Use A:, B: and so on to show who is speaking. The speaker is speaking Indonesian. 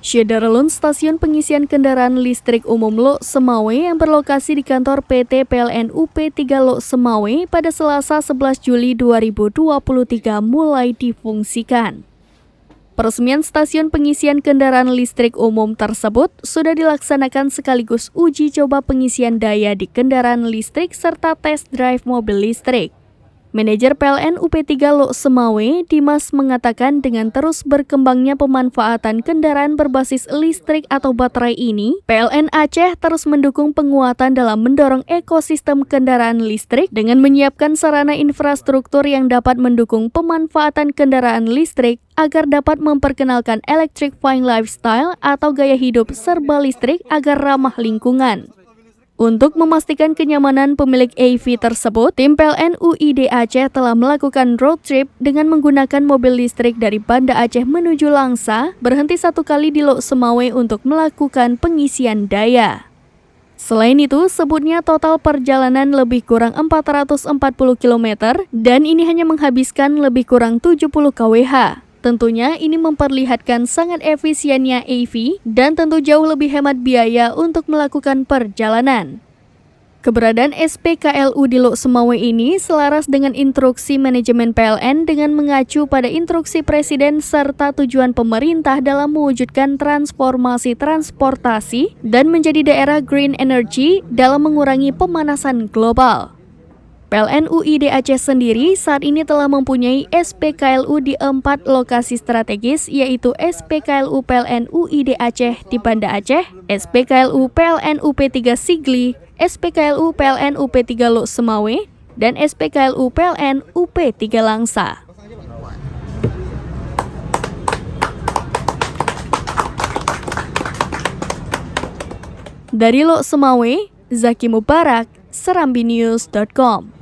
A: Syederalun stasiun pengisian kendaraan listrik umum Lok Semawe yang berlokasi di kantor PT PLN UP3 Lok Semawe pada Selasa 11 Juli 2023 mulai difungsikan. Peresmian stasiun pengisian kendaraan listrik umum tersebut sudah dilaksanakan sekaligus uji coba pengisian daya di kendaraan listrik serta tes drive mobil listrik. Manajer PLN UP3 Lok Semawe, Dimas, mengatakan dengan terus berkembangnya pemanfaatan kendaraan berbasis listrik atau baterai ini, PLN Aceh terus mendukung penguatan dalam mendorong ekosistem kendaraan listrik dengan menyiapkan sarana infrastruktur yang dapat mendukung pemanfaatan kendaraan listrik agar dapat memperkenalkan electrifying lifestyle atau gaya hidup serba listrik agar ramah lingkungan. Untuk memastikan kenyamanan pemilik EV tersebut, tim PLN UID Aceh telah melakukan road trip dengan menggunakan mobil listrik dari Banda Aceh menuju Langsa, berhenti satu kali di Lok Semawe untuk melakukan pengisian daya. Selain itu, sebutnya total perjalanan lebih kurang 440 km dan ini hanya menghabiskan lebih kurang 70 kWh. Tentunya ini memperlihatkan sangat efisiennya EV dan tentu jauh lebih hemat biaya untuk melakukan perjalanan. Keberadaan SPKLU di Lok Semawe ini selaras dengan instruksi manajemen PLN dengan mengacu pada instruksi Presiden serta tujuan pemerintah dalam mewujudkan transformasi transportasi dan menjadi daerah green energy dalam mengurangi pemanasan global. PLN UID Aceh sendiri saat ini telah mempunyai SPKLU di 4 lokasi strategis yaitu SPKLU PLN UID Aceh di Banda Aceh, SPKLU PLN UP3 Sigli, SPKLU PLN UP3 Lok Semawe, dan SPKLU PLN UP3 Langsa. Dari Lok Semawe, Zaki Mubarak, serambinews.com.